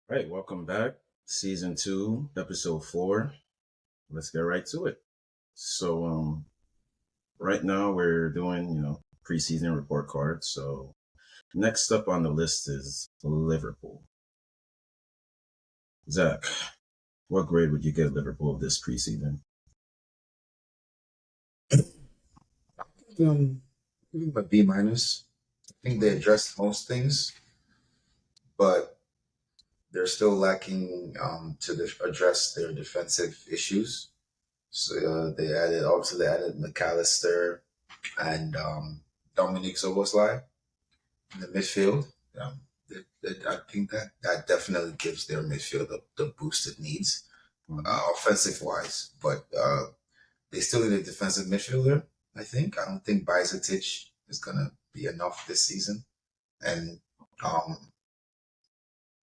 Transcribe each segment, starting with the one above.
Right, welcome back. Season 2, episode 4. Let's get right to it. So, right now we're doing, preseason report cards. So, next up on the list is Liverpool. Zach, what grade would you give Liverpool this preseason? Give them a B minus. I think they addressed most things, but they're still lacking to address their defensive issues. So obviously they added McAllister and Dominic Soboslai in the midfield. I think that definitely gives their midfield the boost it needs, offensive wise. But they still need a defensive midfielder. I don't think Bajcetic is gonna be enough this season, and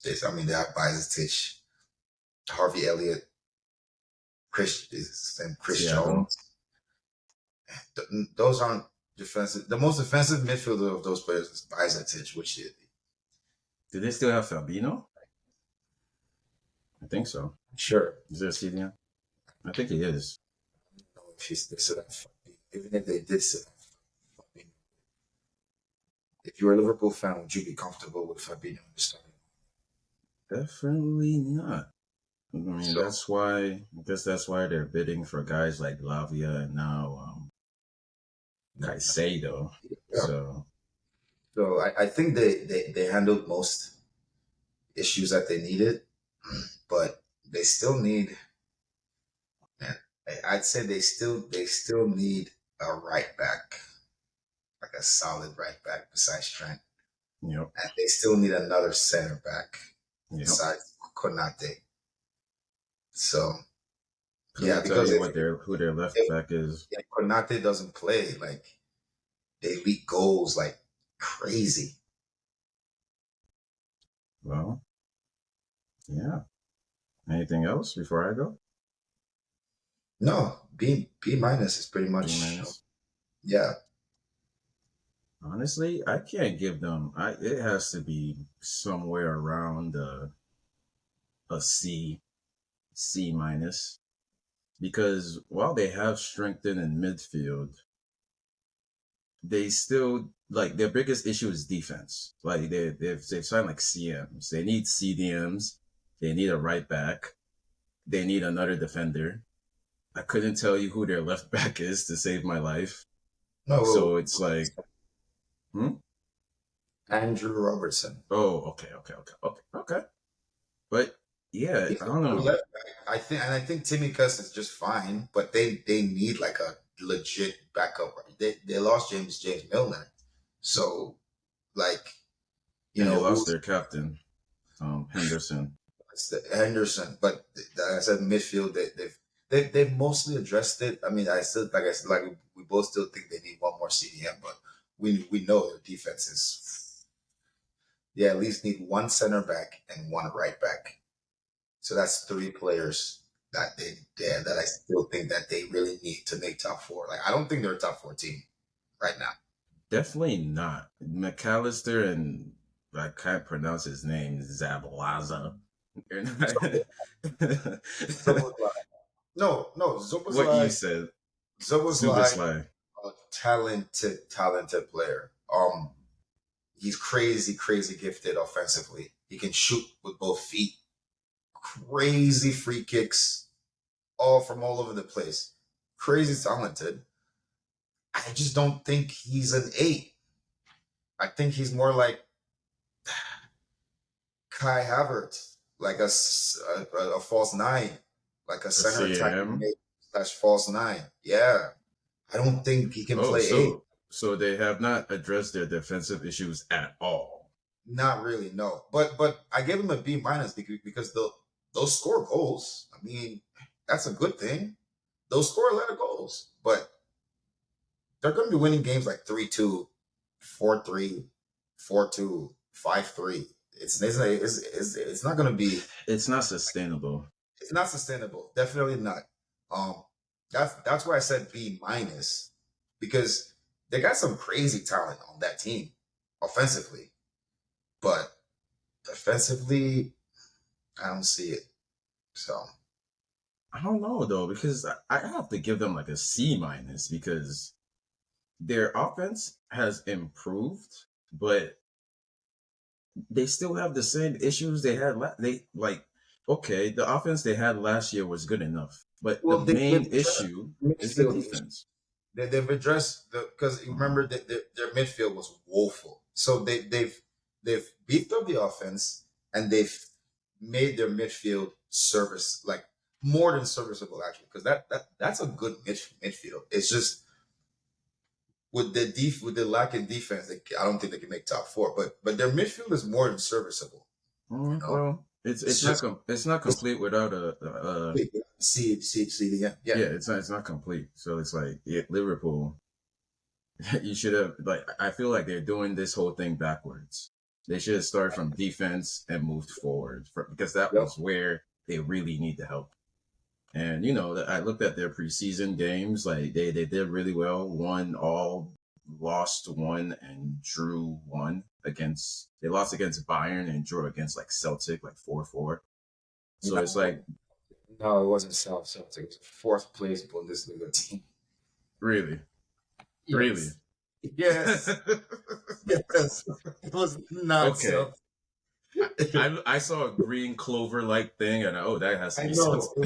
they have Bajcetic, Harvey Elliott, Chris Thiago. Jones. Those aren't defensive. The most defensive midfielder of those players is Bajcetic, which is. Do they still have Fabinho? I think so. Sure. Is there a CDM? I think he is. I don't know if he's even if they did sit Fabinho. If you're a Liverpool fan, would you be comfortable with Fabinho starting? Definitely not. I mean, So- I guess that's why they're bidding for guys like Lavia and now Caicedo. Yeah. So I think they handled most issues that they needed, but they still need. I'd say they still need a right back, like a solid right back besides Trent, Yep. and they still need another center back Yep. besides Konate. So Can I tell you who their left back is? If Konate doesn't play, like they leak goals like crazy. Well, yeah. Anything else before I go? No, B minus is pretty much. B-. Yeah. Honestly, I can't give them. It has to be somewhere around a C minus, because while they have strengthened in midfield, they still like their biggest issue is defense. Like they've signed like CMs. They need CDMs. They need a right back. They need another defender. I couldn't tell you who their left back is to save my life. No. So it's like, Andrew Robertson. Oh, okay. But yeah, I don't know. I think Timmy Cuss is just fine, but they need like a legit backup. They lost James Milner, so like they lost their captain, Henderson. Henderson, but like I said, midfield they've mostly addressed it. I mean, I said we both still think they need one more CDM, but we know their defense is. They at least need one center back and one right back. So that's 3 players that I still think that they really need to make top 4. Like I don't think they're a top 4 team right now. Definitely not. McAllister and I can't pronounce his name, Zabalaza. No, Zoboslai. What you said. Zoboslai, a talented player. He's crazy gifted offensively. He can shoot with both feet. Crazy free kicks, all from all over the place. Crazy talented. I just don't think he's an 8. I think he's more like Kai Havertz, like a false 9, like a center attacking / false 9. Yeah, I don't think he can play 8. So they have not addressed their defensive issues at all. Not really, no. But I gave him a B minus because those score goals. I mean, that's a good thing. Those score a lot of goals, but they're going to be winning games like 3-2, 4-3, 4-2, 5-3. It's not going to be. It's not sustainable. it's not sustainable. Definitely not. Um, that's why I said B minus because they got some crazy talent on that team offensively, but defensively, I don't see it. So I don't know though because I have to give them like a C minus because their offense has improved, but they still have the same issues they had. They like okay, the offense they had last year was good enough, but the well, they've main addressed issue is the midfield issues. defense. They've addressed the because Uh, remember that their midfield was woeful. So they've beefed up the offense and they've made their midfield service like more than serviceable actually because that's a good midfield. It's just with the lack in defense, I don't think they can make top four. But their midfield is more than serviceable. You know, well, it's just it's not it's complete without see yeah. yeah, it's not complete. So it's like yeah, Liverpool. You should have like I feel like they're doing this whole thing backwards. They should have started from defense and moved forward because that Yep. was where they really need the help. And you know, I looked at their preseason games. Like they did really well. Won all, lost one, and drew one against. They lost against Bayern and drew against like Celtic, like 4-4. So it's No, like no, it wasn't South Celtic. It was a fourth place Bundesliga team. really, really. Yes. Yes. Yes. It was not Okay, Celtic. I saw a green clover like thing, and oh, that has to I be know. Celtic.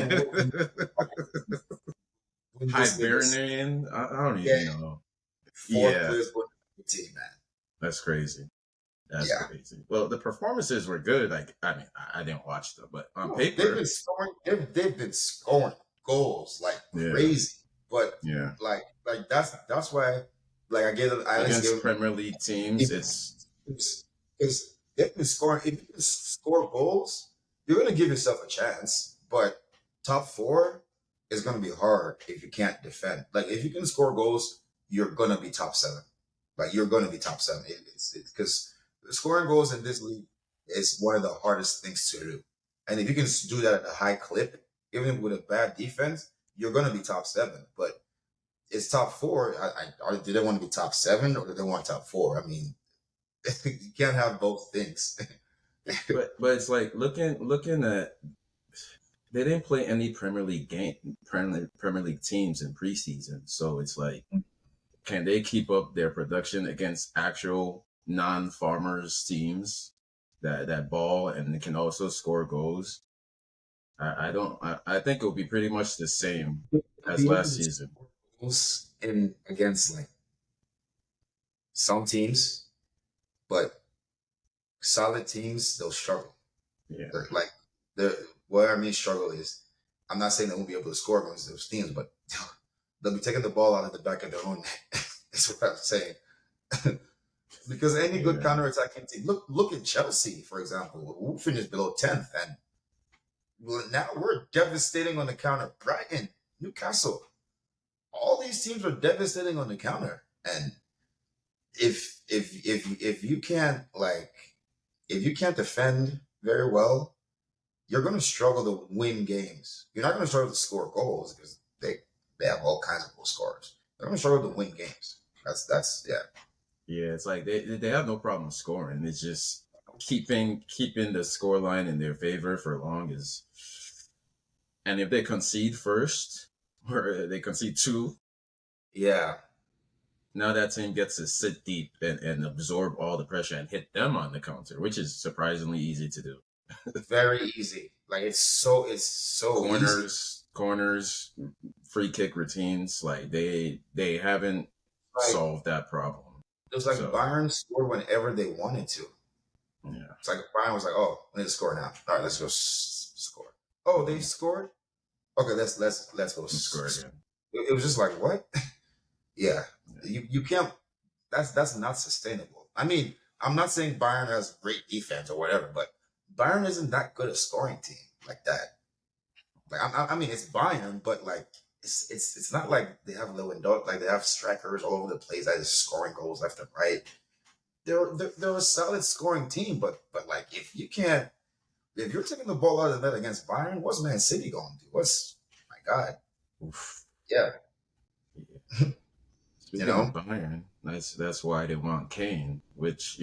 It was Bundesliga. Hibernian? I don't Yeah. even know. Fourth Yeah, place Bundesliga team, man. that's crazy. That's Yeah. crazy. Well, the performances were good. Like, I mean, I didn't watch them, but on No, they've paper, been scoring. They've been scoring goals like yeah, crazy. But yeah. like that's why like I at least Against give them Premier League teams, it's because they've been scoring. If you can score goals, you're gonna give yourself a chance. But top four is gonna be hard if you can't defend. Like if you can score goals, you're gonna be top seven. Like you're gonna be top seven. It's because scoring goals in this league is one of the hardest things to do. And if you can do that at a high clip, even with a bad defense, you're gonna be top seven. But it's top four. Do they want to be top seven or do they want top four? I mean, you can't have both things. but it's like looking at they didn't play any Premier League teams in preseason, so it's like can they keep up their production against actual non-farmers teams that ball and can also score goals? I don't. I think it'll be pretty much the same They'll as be able last to season. score goals in against like some teams, but solid teams they'll struggle. Yeah, They're like the what I mean struggle is I'm not saying they won't be able to score against those teams, but they'll be taking the ball out of the back of their own net. That's what I'm saying. Because any good yeah. counterattacking team, look at Chelsea, for example, who finished below 10th, and well, now we're devastating on the counter. Brighton, Newcastle, all these teams are devastating on the counter. And if you can't like if you can't defend very well, you're going to struggle to win games. You're not going to struggle to score goals because they have all kinds of goal scorers. They're going to struggle to win games. That's yeah. Yeah, it's like they have no problem scoring. It's just keeping the score line in their favor for long is, and if they concede first or they concede two, Yeah, now that team gets to sit deep and absorb all the pressure and hit them on the counter, which is surprisingly easy to do. very easy. Like it's so easy. Corners, free kick routines, like they haven't Like solved that problem. it was like So Bayern scored whenever they wanted to. yeah, It's like Bayern was like, "Oh, we need to score now. All right, let's go score." Oh, they scored. Okay, let's go. let's score again. It was just like what? Yeah, Yeah. you can't. That's not sustainable. I mean, I'm not saying Bayern has great defense or whatever, but Bayern isn't that good a scoring team like that. Like I mean, it's Bayern, but like it's not like they have Lewandowski, like they have strikers all over the place that is scoring goals left and right. They're a solid scoring team, but like if you can't If you're taking the ball out of the net against Bayern, what's Man City going to do? What's my God? Oof. Yeah, Yeah. you Speaking of know, Bayern, that's why they want Kane, which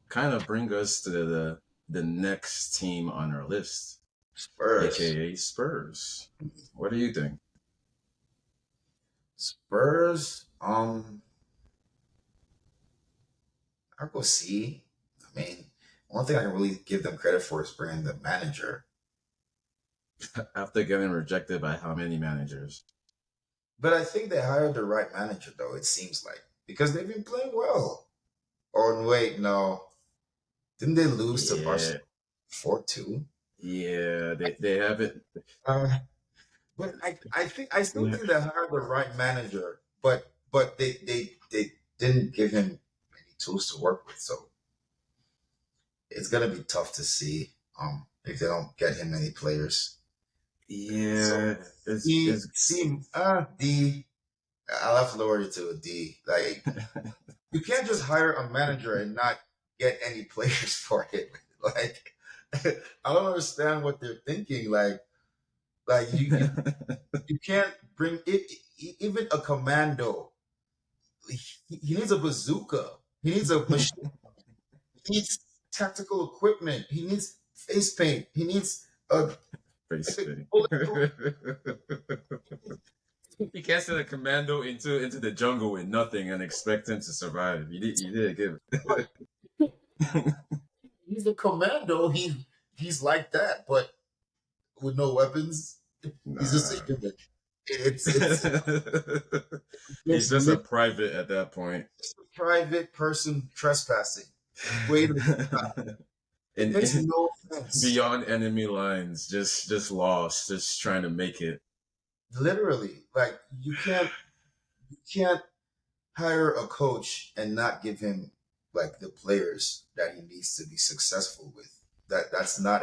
kind of bring us to the next team on our list, Spurs. aka Spurs. What do you think? Spurs. I'll go C. I mean, one thing I can really give them credit for is bringing the manager. After getting rejected by how many managers? But I think they hired the right manager, though. It seems like because they've been playing well. Oh wait, no, didn't they lose to Yeah, Barcelona 4-2? yeah, they haven't. Uh, but I think I still Yeah, think they hired the right manager, but they didn't give him any tools to work with, so it's gonna be tough to see if they don't get him any players. So yeah, C it's C D. I'll have to lower it to a D. Like you can't just hire a manager and not get any players for it. Like I don't understand what they're thinking. Like you can't bring it. Even a commando. He needs a bazooka. He needs a machine. He needs tactical equipment. He needs face paint. He needs a face thing. bulletproof. You can't send a commando into the jungle with nothing and expect him to survive. You did give it. He's a commando. He's like that, but with no weapons. He's just Nah. a human. It's He's just just a private at that point. a private person trespassing. Wait, it makes And no sense. beyond enemy lines, just lost, just trying to make it. Literally, like you can't hire a coach and not give him like the players that he needs to be successful with. That's not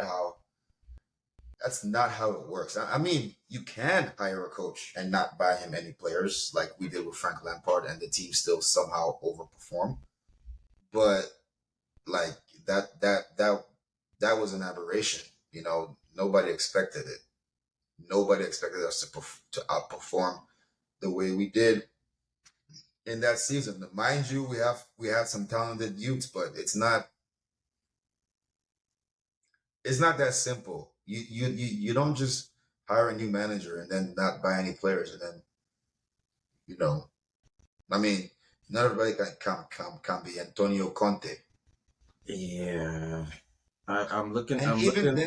how it works. I mean, you can hire a coach and not buy him any players like we did with Frank Lampard, and the team still somehow overperform. But like that was an aberration. Nobody expected it. Nobody expected us to outperform the way we did in that season. Mind you, we had some talented youths, but it's not that simple. You don't just hire a new manager and then not buy any players, and then you know I mean, not everybody can be Antonio Conte. Yeah. I'm looking. And I'm looking.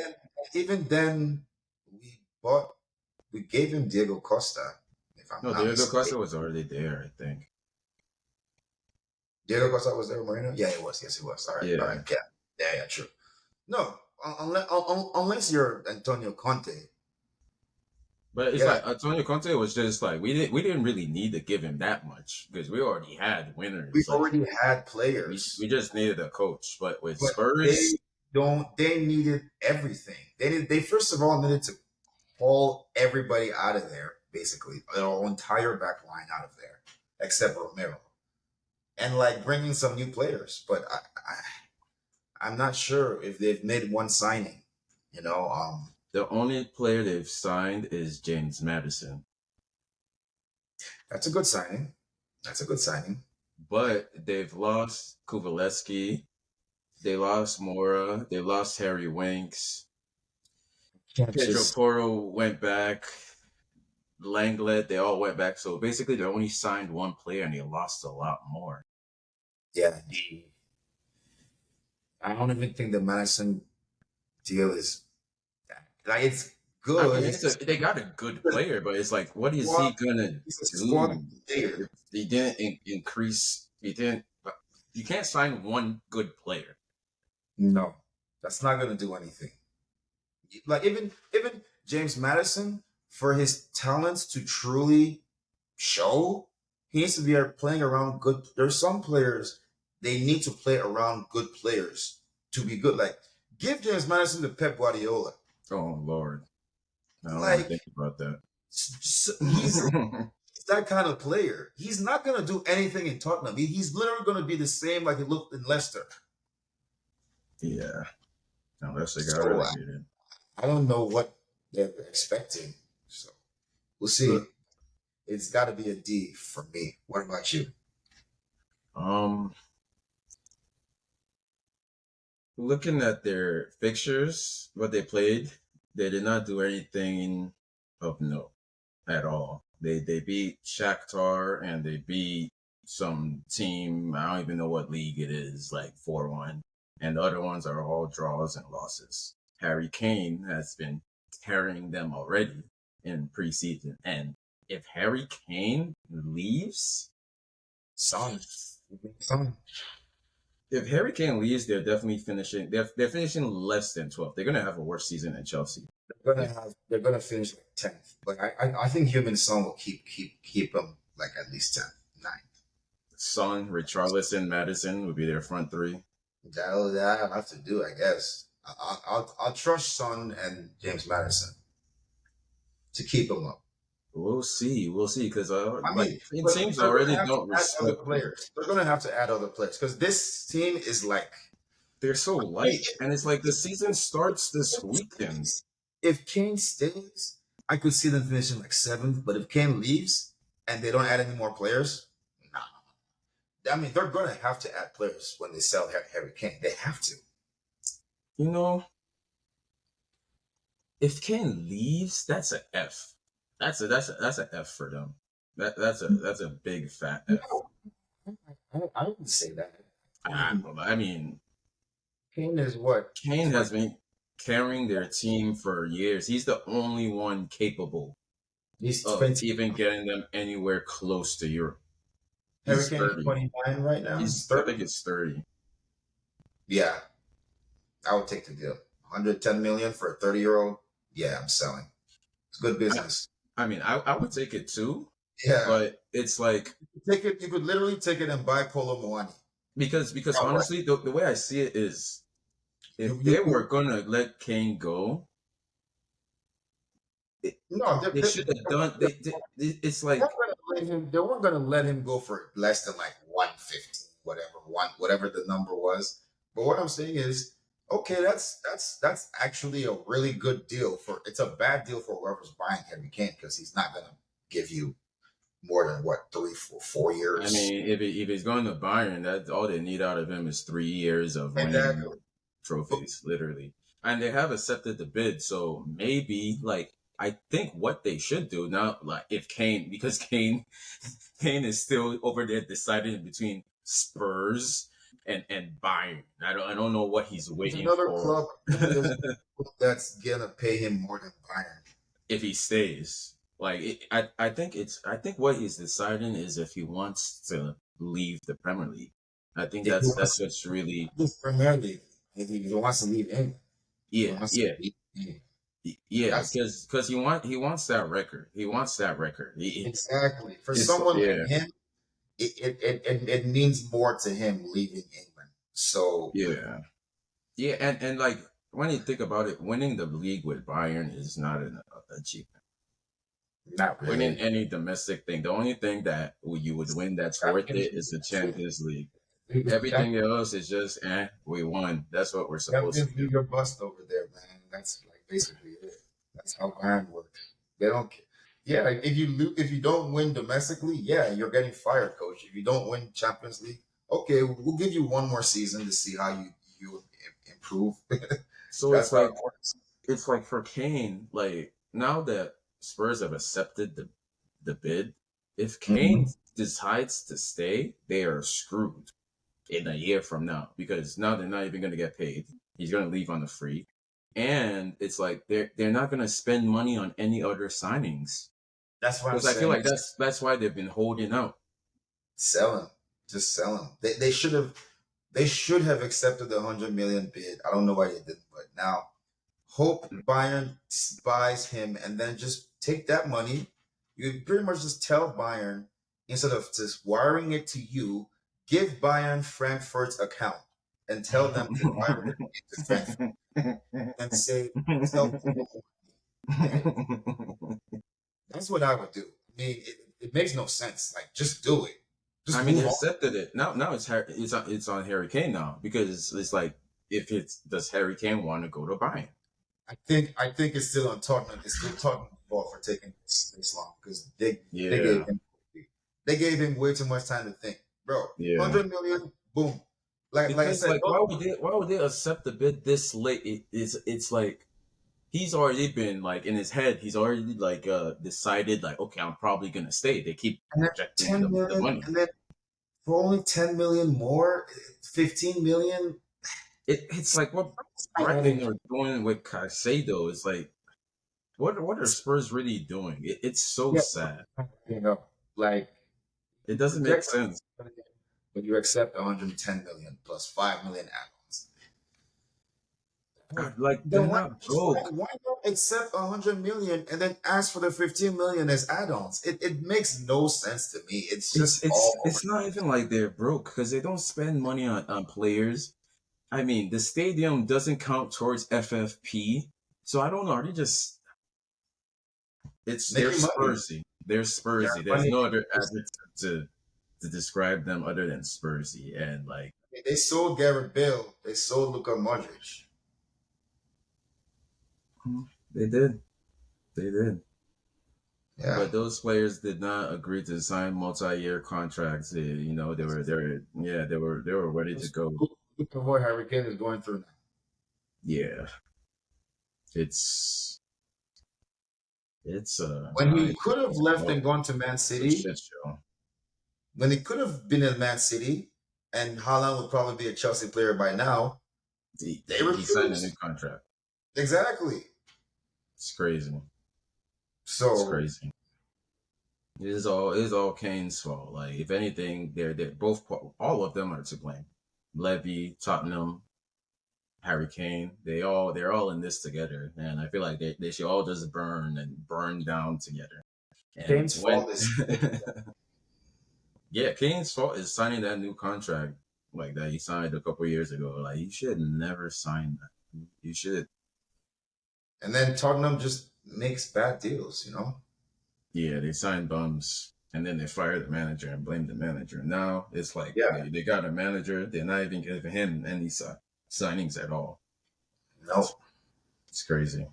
even then, we bought we gave him Diego Costa, if I'm No, not Diego mistaken. Costa was already there, I think. Diego Costa was there, Marino. Yeah, it was. Yes, it was. All right, Yeah. yeah, yeah, yeah, true. No, unless you're Antonio Conte, But it's yeah, like Antonio Conte was just like we didn't really need to give him that much because we already had we winners. Like already had we players, just needed a coach. But with but they Spurs, don't. They needed everything. They first of all needed to pull everybody out of there, basically, the whole entire back line out of there, except Romero, and like bringing some new players. But I'm not sure if they've made one signing. You know, the only player they've signed is James Madison. that's a good signing. That's a good signing. But they've lost Kuvaletsky, they lost Mora, they lost Harry Winks. Can't Pedro just Porro went back. Langlet, they all went back. So basically, they only signed one player and they lost a lot more. yeah. I don't even think the Madison deal is like it's I mean, good. they got a good A player, but it's like, what is squad. he gonna He's a squad do player. if he didn't increase? He didn't. You can't sign one good player. No, that's not gonna do anything. Like even James Madison, for his talents to truly show, he needs to be playing around good. There's some players they need to play around good players to be good. Like give James Madison to Pep Guardiola. Oh Lord, I don't want to Like think about that. he's that kind of player. He's not gonna do anything in Tottenham. He's literally gonna be the same like he looked in Leicester. Yeah, unless they got So relegated. I don't know what they're expecting. So we'll see. Look, It's got to be a D for me. What about you? um, looking at their fixtures, what they played, they did not do anything of note at all. They beat Shakhtar and they beat some team. I don't even know what league it is, like 4-1, and the other ones are all draws and losses. Harry Kane has been carrying them already in preseason, and if Harry Kane leaves, Son. Son. if Harry Kane leaves, they're definitely finishing. They're finishing less than 12th. They're gonna have a worse season than Chelsea. If They're gonna finish like 10th. But I think Human Son will keep them like at least 10th, 9th. Son, Richarlison, Madison would be their front three. That'll have to do, I guess. I'll trust Son and James Madison to keep them up. We'll see. We'll see. Because I like mean, it but seems they're gonna already have to don't add other respect them. players. They're gonna have to add other players because this team is like, They're so I mean, light, and it's like the season starts this weekend. if Kane stays, I could see them finishing like 7th. But if Kane leaves and they don't add any more players, nah. I mean, they're gonna have to add players when they sell Harry Kane. They have to. You know, if Kane leaves, that's a F. That's a F for them. That's a big fat F. No, I wouldn't say that. I Ah, mean, I mean, Kane is what? Kane has been carrying their team for years. He's the only one capable He's of 20. even getting them anywhere close to Europe. Harry He's Kane is 30. 29 right now. He's I 30. think it's 30. Yeah, I would take the deal. 110 million for a 30-year-old. Yeah, I'm selling. It's good I, business. I mean, I would take it too, Yeah, but it's like take it. You could literally take it and buy Polo Moani. because Outright. honestly, the way I see it is, You, if you, they were you, gonna let Kane go, it, no, they should have done. It's like they weren't gonna let him go for less than like 150, whatever the number was. But what I'm saying is, okay, that's actually a really good deal for. It's a bad deal for whoever's buying Harry Kane because he's not gonna give you more than what 3, 4 I years. mean, if he's going to Bayern, that's all they need out of him is 3 years of winning Exactly. But trophies, literally. And they have accepted the bid, so maybe like I think what they should do now, like if Kane, because Kane is still over there deciding between Spurs and Bayern. I don't know what he's there's waiting another for club. There's another club that's gonna pay him more than Bayern. if he stays. Like I think what he's deciding is if he wants to leave the Premier League. I think If he that's wants what's really to leave Premier League, if he wants to leave England, he yeah wants to yeah leave England. yeah That's because he wants that record. He wants that record. exactly for It's someone like yeah him. It means more to him leaving England. So yeah yeah and like when you think about it, winning the league with Bayern is not an achievement. not Winning really. any domestic thing, the only thing that you would win that's worth Champions it League. is the Champions League. Champions Everything else is just we won. That's what we're supposed to League do. or bust over there, man. That's like basically it. That's how Bayern works. They don't. Yeah, if you don't win domestically, yeah, you're getting fired, coach. If you don't win Champions League, okay, we'll give you one more season to see how you improve. So That's how it works. it's like for Kane, like now that Spurs have accepted the bid, if Kane Mhm. decides to stay, they are screwed in a year from now because now they're not even going to get paid. He's going to leave on the free, and it's like they're not going to spend money on any other signings That's what I'm because I feel saying. like that's why they've been holding out. Sell him. Just sell him. They should have accepted the 100 million bid. I don't know why they didn't, but now hope Bayern buys him and then just take that money. You pretty much just tell Bayern instead of just wiring it to you, give Bayern Frankfurt's account and tell them to wire it into Frankfurt and say sell and that's what I would do. I mean, it makes no sense. Like just do it. I Just mean, move they on. accepted it. Now it's on Harry Kane now because it's like if it's does Harry Kane want to go to Bayern? I think it's still on Tottenham. It's still Tottenham's fault for taking this long because they Yeah, gave him way too much time to think, bro. yeah. 100 million, boom. Like I Because said, like, why would they accept the bid this late? It's like he's already been like in his head. He's already like decided like, okay, I'm probably gonna stay. They keep and then projecting 10 the million, money. and then for only 10 million more, 15 million. It's like what It's not Brighton adding are doing with Caicedo. It's like what are Spurs really doing? It's so Yeah, sad. you know, like It you doesn't make project, sense. but you accept 110 million plus 5 million add-ons. Like they're Then why not just why, broke. why not accept 100 million and then ask for the 15 million as add-ons? It makes no sense to me. It's just all over. It's not even like they're broke because they don't spend money on players. I mean, the stadium doesn't count towards FFP, so I don't know. Are they just? They're Making money. Spursy. They're They're Spursy. There's money no other makers. adjective to describe them other than Spursy. And like They sold Garrett Bale. They sold Luka Modric. they did, they did. Yeah. But those players did not agree to sign multi-year contracts. You know, they were ready to go. Look at what Harry Kane is going through now. Yeah, it's it's When he it's could have left oh, and gone to Man it's a City, shit show. when he could have been in Man City, and Haaland would probably be a Chelsea player by now, they He signed a new refused. contract. Exactly. It's crazy. It's So crazy. It is all Kane's fault. Like if anything, they're both all of them are to blame. Levy, Tottenham, Harry Kane, they're all in this together, and I feel like they should all just burn down together. And Kane's when fault is yeah, Kane's fault is signing that new contract like that he signed a couple years ago. Like you should never sign that. You should. and then Tottenham just makes bad deals, you know? Yeah, they signed bums and then they fire the manager and blame the manager. Now it's like Yeah. they got a manager, they're not even giving him any signings at all. No. It's crazy,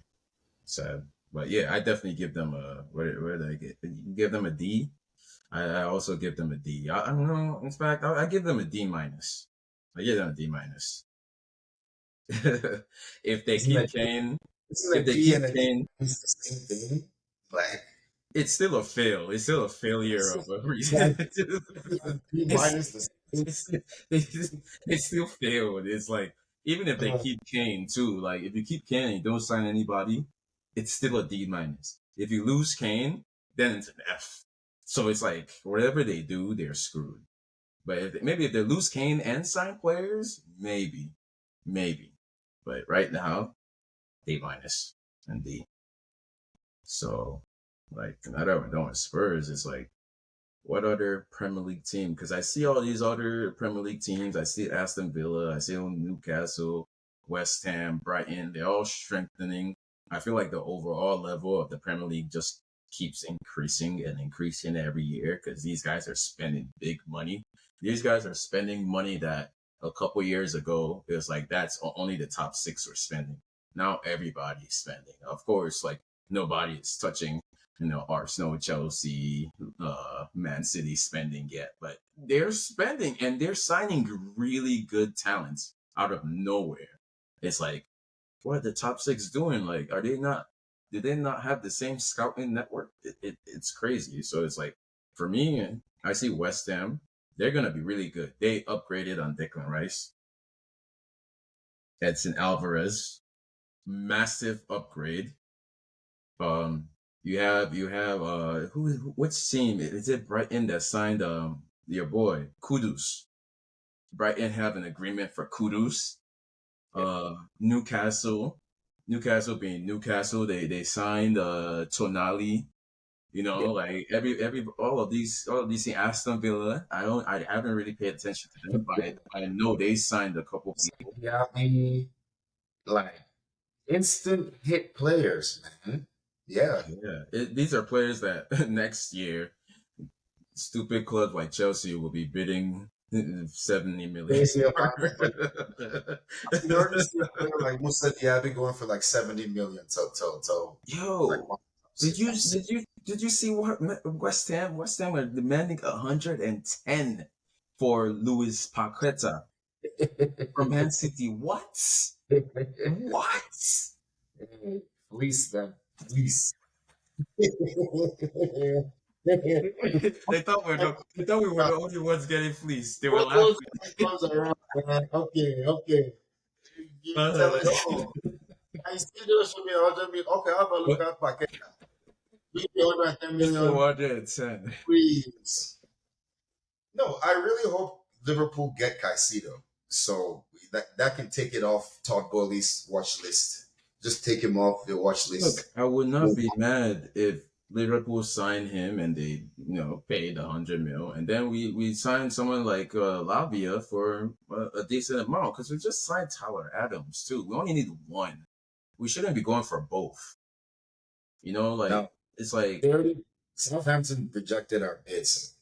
sad. But yeah, I definitely give them a where did I get? You give them a D. I also give them a D. I don't know. In fact, I give them a D minus. I give them a D minus. if they Isn't keep that Kane, isn't if a they D keep and a D Kane, is the same thing? Like it's still a fail. It's still a failure of a reason. like a D it's, minus the same. it's they still failed. It's like even if they Uh, keep Kane too, like if you keep Kane and you don't sign anybody, it's still a D minus. If you lose Kane, then it's an F. So it's like whatever they do, they're screwed. But maybe if they lose Kane and sign players, maybe. But right now, D minus and D. So like I don't know with Spurs, it's like what other Premier League team? Because I see all these other Premier League teams. I see Aston Villa. I see Newcastle, West Ham, Brighton. They're all strengthening. I feel like the overall level of the Premier League just keeps increasing and increasing every year because these guys are spending big money. These guys are spending money that a couple years ago it was like that's only the top six were spending. Now everybody's spending. Of course, like nobody is touching Arsenal, Chelsea, Man City spending yet, but they're spending and they're signing really good talents out of nowhere. It's like, what are the top six doing? Like, are they not? Do they not have the same scouting network? It's crazy. So it's like, for me, I see West Ham. They're gonna be really good. They upgraded on Declan Rice, Edson Alvarez, massive upgrade. Um, you have which team is it? Brighton that signed your boy Kudus. Brighton have an agreement for Kudus. Newcastle, Newcastle being Newcastle, they signed Tonali. You yeah, know, like every all of these Aston Villa. I haven't really paid attention to them, but I know they signed a couple people. yeah, maybe like instant hit players, man. Yeah. Yeah, these are players that next year stupid clubs like Chelsea will be bidding 70 million. Crazy amount of money. You already see a player like Musa Diaby going for like 70 million to like Yo, did you City. did you did you see what West Ham are demanding 110 for Luis Paqueta from Man City? What? What? Fleece them. Fleece. They thought we were the only ones getting fleeced. They were What goes laughing. around comes around, man. Okay, okay. You tell Uh, it, oh, I still don't show me 100 million. Okay, how about look but at packet? Give me 110 it's the million, 110. please. No, I really hope Liverpool get Caicedo. So that can take it off Todd Bowley's watch list. Just take him off the watch Look, list. I would not be mad if Liverpool signed him and they, paid 100 mil, and then we signed someone like Lavia for a decent amount because we just signed Tyler Adams too. We only need one. We shouldn't be going for both. Like Now, it's like they already, Southampton rejected our bids.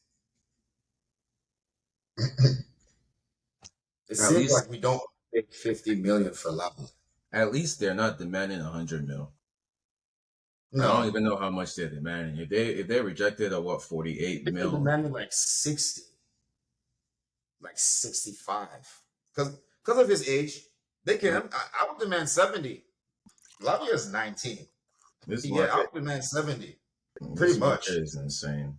It at seems least like we don't pay 50 million for Lava. at least they're not demanding 100 mil. I don't No, even know how much they're demanding. If they rejected a what 48 they're mil, demanding like 60, like 65. Because of his age, they uh, can. I would demand 70. Lavia is 19. this Yeah, I market would demand 70. Pretty this market much. is insane.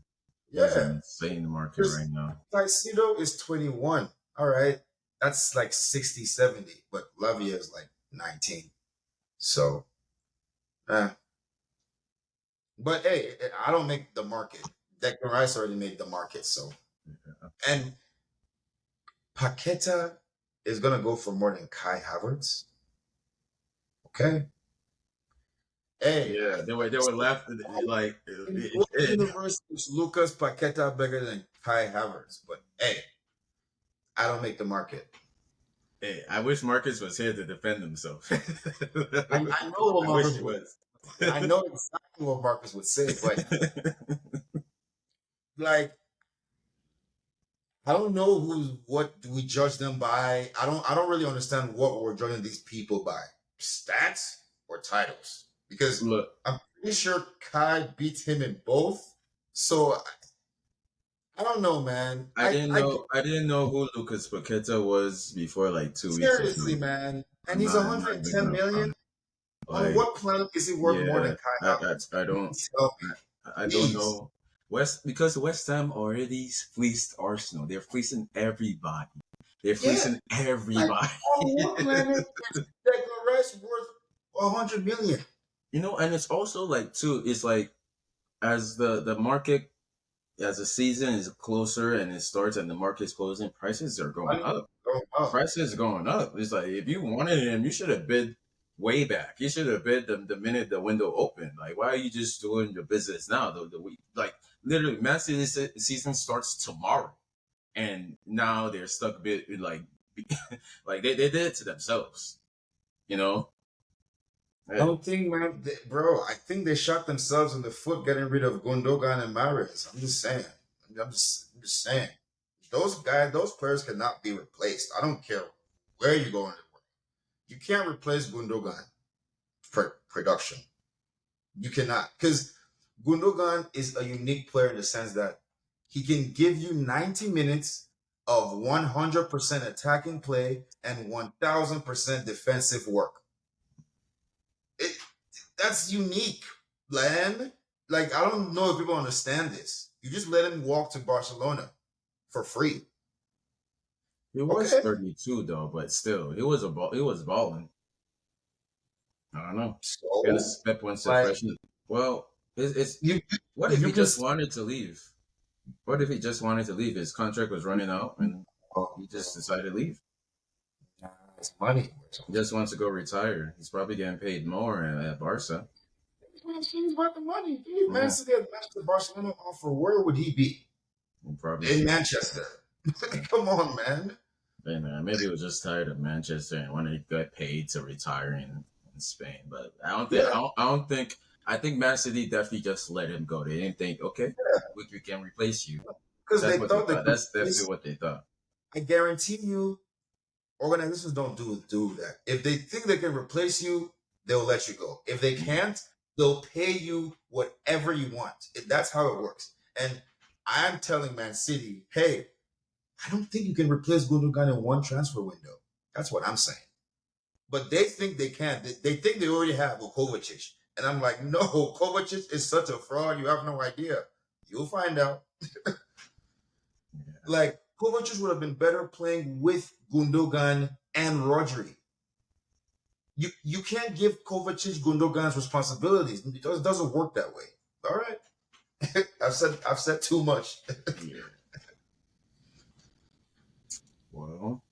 It's an Yeah. insane market Because right now. Caicedo is 21. All right. That's like 60, 70. But Lavia is like 19. So, eh. But hey, I don't make the market. Declan Rice already made the market. So, and Paqueta is going to go for more than Kai Havertz. Okay. Hey, Yeah, they were laughing like in what universe is Lucas Paqueta bigger than Kai Havertz? But hey, I don't make the market. hey, I wish Marcus was here to defend himself. I know what I wish Marcus he would. was. I know exactly what Marcus would say, but like I don't know what do we judge them by. I don't really understand what we're judging these people by. Stats or titles? Because Look, I'm pretty sure Kai beat him in both. So I don't know, man. I didn't know who Lucas Paqueta was before like 2 weeks Seriously, ago. man. And I'm he's not I'm not even 110 gonna million. front. On Like, what planet is he worth more than yeah, Kai I don't Havertz? Tell me, I don't please. know. Because West Ham already fleeced Arsenal. They're fleecing everybody. They're Yeah. fleecing Like, everybody. on what planet is Declan Rice worth 100 million? And it's also like too. It's like as the market as the season is closer and it starts and the market's closing, prices are going Money up. going up. Prices going up. It's like if you wanted him, you should have bid way back. You should have bid the minute the window opened. Like, why are you just doing your business now? The week, like literally, Man City season starts tomorrow, and now they're stuck bit like like they did it to themselves. You know, I Eh, don't think, man, bro. I think they shot themselves in the foot getting rid of Gundogan and Mahrez. I'm just saying. I'm just saying. Those guys, those players cannot be replaced. I don't care where you go in the world. You can't replace Gundogan production. You cannot, because Gundogan is a unique player in the sense that he can give you 90 minutes of 100% attacking play and 1000% defensive work. It, that's unique, man. Like, I don't know if people understand this. You just let him walk to Barcelona for free. he was Okay. 32 though, but still, he was balling. I don't know. So, Guess Pep wants to like, freshen. Well, it's you what if you he can. just wanted to leave? What if he just wanted to leave? His contract was running out, and Oh, he just decided to leave. nah, it's money. He just wants to go retire. He's probably getting paid more at Barca. He's about the money. If Man Yeah, City had matched the Barcelona offer, where would he be? he probably In should. Manchester. Yeah. Come on, man. Hey, man, maybe he was just tired of Manchester and wanted to get paid to retire in Spain. But I don't think. I Yeah, don't, I don't think. I think Man City definitely just let him go. They didn't think, okay, we can replace you. because That's they what they thought they thought. could That's definitely replace. what they thought. I guarantee you, organizations don't do that. If they think they can replace you, they'll let you go. If they Yeah. can't, they'll pay you whatever you want. That's how it works. And I'm telling Man City, hey, I don't think you can replace Gundogan in one transfer window. That's what I'm saying. But they think they can. They think they already have a Kovacic. And I'm like, no, Kovacic is such a fraud. You have no idea. You'll find out. Yeah. Like, Kovacic would have been better playing with Gundogan and Rodri. You can't give Kovacic Gundogan's responsibilities because it doesn't work that way. All right. I've said too much. Yeah. Well,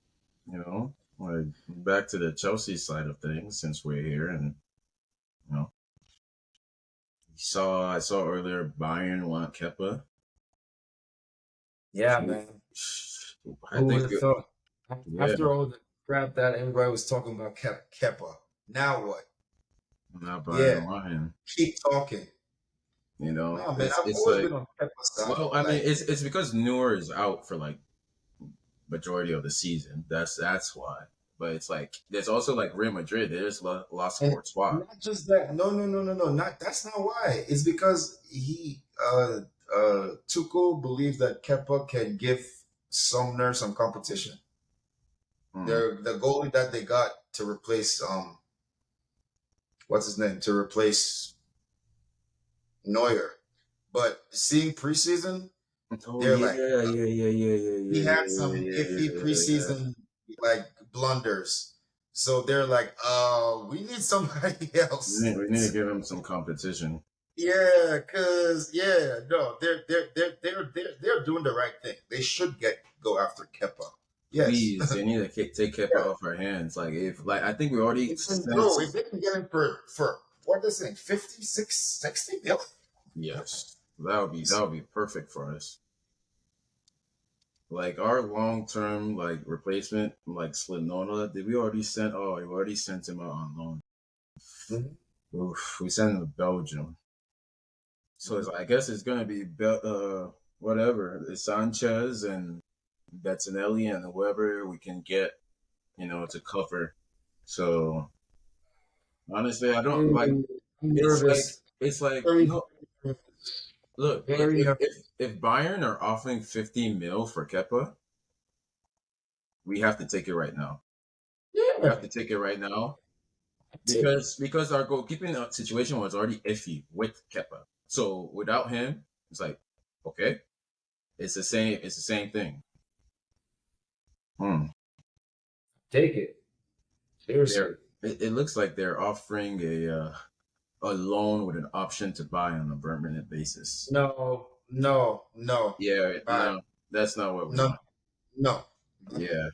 like back to the Chelsea side of things since we're here, and you know, I saw earlier Bayern want Kepa. Yeah, man. I Who would think, have thought? yeah, After all the crap that everybody was talking about Kepa, now what? now Bayern Yeah, want him. keep talking. You know, No, man, I've it's always like, been on Kepa's side. well, I mean, Like, it's because Neuer is out for like majority of the season. That's why. But it's like there's also like Real Madrid. They just lost and Courtois. not just that. No, no, no, no, no. Not that's not why. It's because Tuchel believes that Kepa can give Sumner some competition. Hmm. The goalie that they got to replace what's his name, to replace Neuer. But seeing preseason, Oh they're yeah, like, yeah, yeah, yeah, yeah, he yeah, had yeah, some yeah, iffy yeah, yeah. preseason like blunders. So they're like, we need somebody else. We need to give him some competition. Yeah, cause yeah, no, they're doing the right thing. They should go after Kepa. Yes. Please, they need to take Kepa Yeah. off our hands. Like if like I think we already Even sent. though if they can get him for what they saying, 56, 60 mil. Yes, that would be perfect for us. Like our long term like replacement, like Slinona, did we already sent? Oh, we already sent him out on loan. Mhm, Oof, we sent him to Belgium. So mhm. I guess it's gonna be whatever. It's Sanchez and Bettinelli and whoever we can get, to cover. So honestly, I don't like. Mm, I'm nervous. It's like Very, no. Look, very if Bayern are offering 50 mil for Kepa, we have to take it right now. We yeah. have to take it right now Take it. because our goalkeeping situation was already iffy with Kepa. So without him, it's like okay, it's the same. It's the same thing. Hmm. Take it. Seriously. It looks like they're offering a loan with an option to buy on a permanent basis. No, no, no. Yeah, Bye. no, that's not what we No, want. no. Yeah,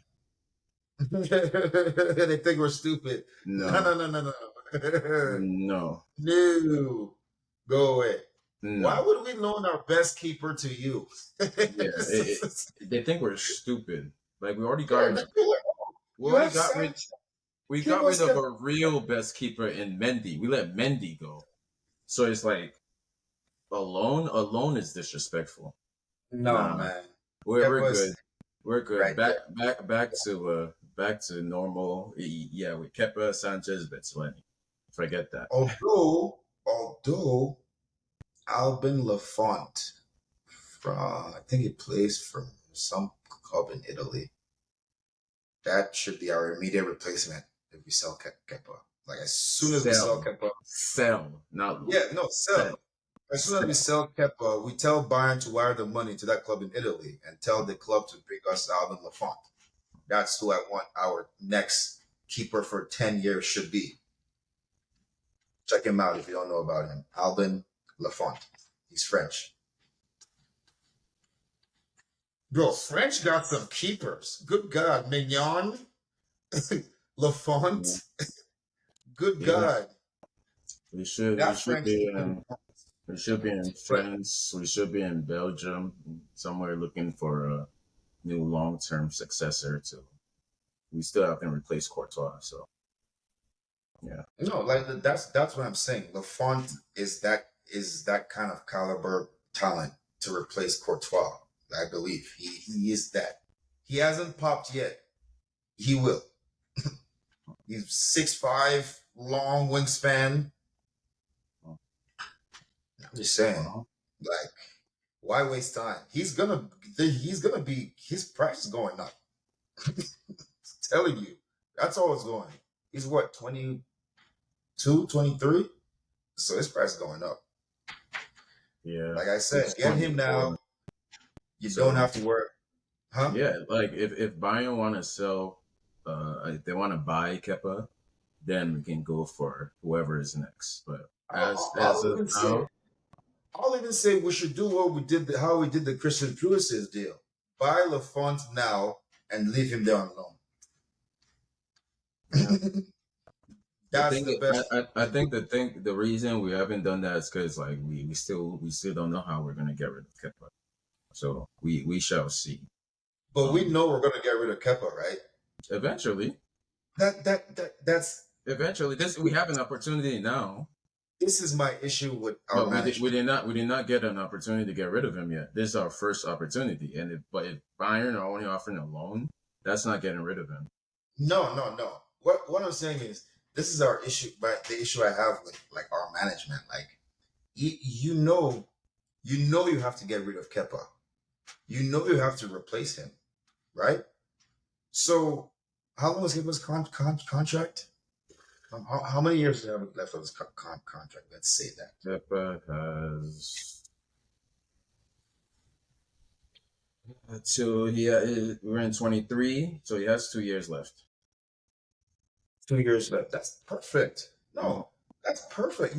They think we're stupid. No, no, no, no, no, no. no, No. Go away. Why no. would we loan our best keeper to you? Yeah, Yeah, they think we're stupid. Like they feel like, oh, we you already have got rid Sanchez. we Give got rid us of the. a real best keeper in Mendy. We let Mendy go. So it's like alone is disrespectful. No, Nah, man. we're Kepa good. is We're good. right there. Back to normal. Yeah, with Kepa Sanchez Betsleni. Forget that. Although Albin Lafont from, I think he plays for some club in Italy. That should be our immediate replacement if we sell Kepa. Like as soon as we sell Sell. Kepa, Sell, not yeah, loan. no, Sell. sell. As soon as we Sell. sell Kepa, we tell Bayern to wire the money to that club in Italy and tell the club to bring us Alvin Lafont. That's who I want our next keeper for 10 years should be. Check him out if you don't know about him. Alvin Lafont. He's French. Bro, French got some keepers. Good God. Mignon, Yeah. Lafont. Good Yeah. God. We That should French be keeping. we should be in But France. We should be in Belgium, somewhere looking for a new long term successor to. We still haven't replaced Courtois, so yeah. no, like that's what I'm saying. Lafont is that kind of caliber talent to replace Courtois. I believe he is that. He hasn't popped yet. He will. He's 6'5", long wingspan. Oh, I'm just saying, well, like, why waste time? He's gonna be his price is going up. Telling you, that's all it's going. He's what 22, 23. So his price is going up. yeah, Like I it's said, get him 24. now. You don't So have to worry, huh? yeah, like if Bayern want to sell, if they want to buy Kepa, then we can go for whoever is next. But as I'll of even say, now, I'll even say we should do what we did, how we did the Christian Pulisic deal. Buy Lafont now and leave him there on loan. yeah. The That's thing, the best I we can do. think the reason we haven't done that is because like we still don't know how we're gonna get rid of Kepa. So we shall see. But we Um, know we're gonna get rid of Kepa, right? eventually, That's this we have an opportunity now, this is my issue with our but management. we did not get an opportunity to get rid of him yet. This is our first opportunity, and if Bayern are only offering a loan, that's not getting rid of him. No, no, no. What I'm saying is this is our issue, but the issue I have with like our management, like you know you have to get rid of Kepa. You know you have to replace him, right? So how long is Kepa's contract? How many years do you have left of his contract? Let's say that Kepa has we're in 23, so he has 2 years left. 2 years left. That's perfect. Mhm. No, that's perfect.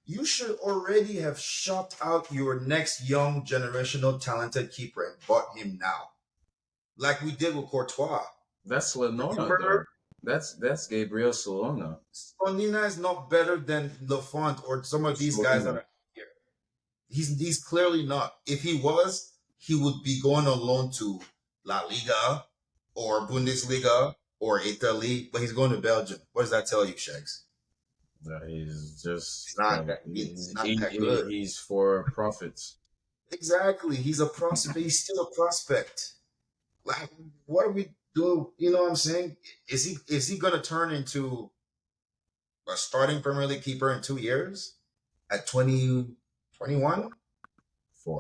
You should already have shopped out your next young generational talented keeper and bought him now, like we did with Courtois. That's Lenona Remember, though. That's Gabriel Solona. Sonina is not better than Lafont or some of these guys that Solana. are here. He's clearly not. If he was, he would be going on loan to La Liga or Bundesliga or Italy, but he's going to Belgium. What does that tell you, Shags? He's It's just not that. It's not that good. he's for profits. Exactly. He's a prospect. He's still a prospect. Like, what are we doing? You know what I'm saying? Is he going to turn into a starting Premier League keeper in 2 years at 2021? For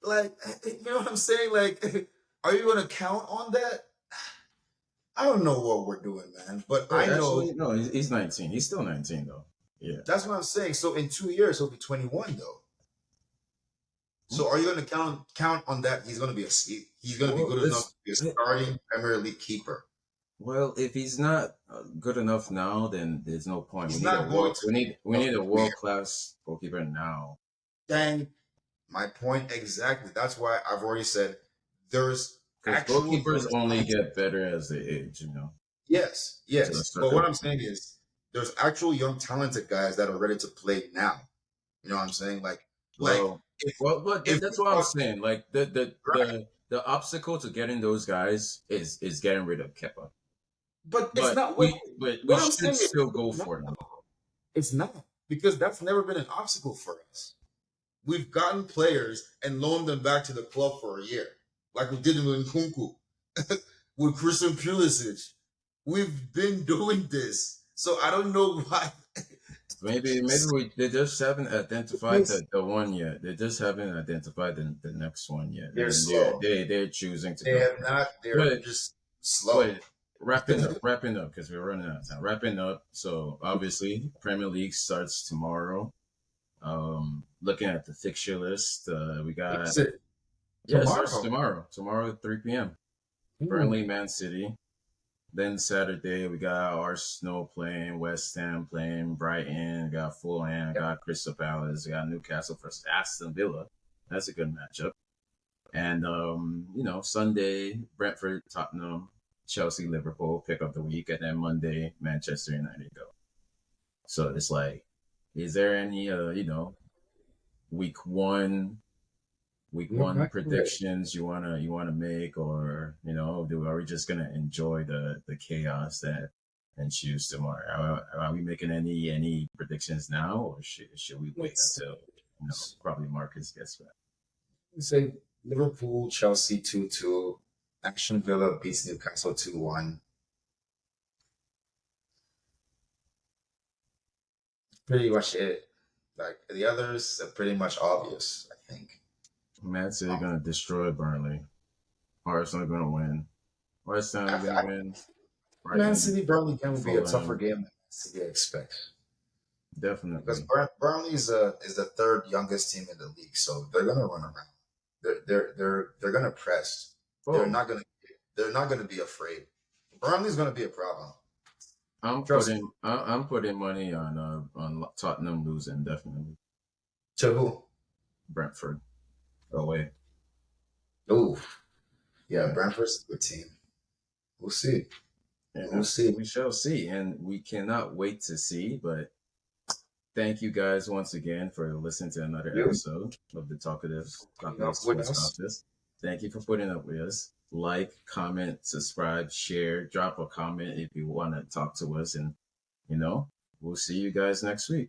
Like, you know what I'm saying? Like, are you going to count on that? I don't know what we're doing, man. But wait, I know actually no, he's 19. He's still 19 though. Yeah. that's what I'm saying. So in 2 years, he'll be 21, though. Hmm. So are you going to count on that? He's going to be he's going to be Well, good enough it's to be a starting Premier League keeper. well, if he's not good enough now, then there's no point. He's not going to be We enough need a to win. world class goalkeeper now. Dang, my point exactly. That's why I've already said there's Because actual goalkeepers young only talent. get better as they age, you know, Yes, to a yes. But what certain I'm saying point. is there's actual young talented guys that are ready to play now. You know what I'm saying? Like Well, if but if that's we what I'm bought saying. Like right, the obstacle to getting those guys is getting rid of Kepa. but it's not. But we What I'm should saying is still go it's not. for them. It's not because that's never been an obstacle for us. We've gotten players and loaned them back to the club for a year, like we did with Nkunku, with Christian Pulisic. We've been doing this, so I don't know why. Maybe they just haven't It identified makes the one yet. They just haven't identified the next one yet, they're and slow. they're choosing to They go have for it. not. They're But just slow. but wrapping up because we're running out of time. Wrapping up. So obviously Premier League starts tomorrow. Looking at the fixture list, we got Is it it starts tomorrow? tomorrow. Tomorrow at 3 p.m. Ooh, Burnley, Man City. Then Saturday we got Arsenal playing, West Ham playing, Brighton, got Fulham, yep. got Crystal Palace, got Newcastle versus Aston Villa. That's a good matchup. And Sunday, Brentford, Tottenham, Chelsea, Liverpool pick up the week, and then Monday, Manchester United go. So it's like, is there any week one You're right. predictions you wanna make, or are we just gonna enjoy the chaos that ensues tomorrow? Are we making any predictions now, or should we wait Let's until probably Marcus gets back? say Liverpool, Chelsea 2-2. Aston Villa beats Newcastle 2-1. Pretty much it. Like the others are pretty much obvious, I think. Man City Um, gonna destroy Burnley. Arsenal gonna win. West Ham gonna I, win. Man Brighton, City Burnley game will be a tougher Fulham, game than Man City expects because definitely. Burnley is the third youngest team in the league, so they're gonna run around. They're gonna press. They're Oh, not gonna they're not gonna be afraid. Burnley's gonna be a problem. Trust me. I'm putting money on Tottenham losing definitely. To who? Brentford away. Ooh, yeah, Yeah, Brentford's a good team. We'll see. We'll yeah. see. We shall see, and we cannot wait to see. But thank you guys once again for listening to another You episode of the putting up Talkative with Sports us. Contest. Thank you for putting up with us. Like, comment, subscribe, share, drop a comment if you want to talk to us, and you know, we'll see you guys next week.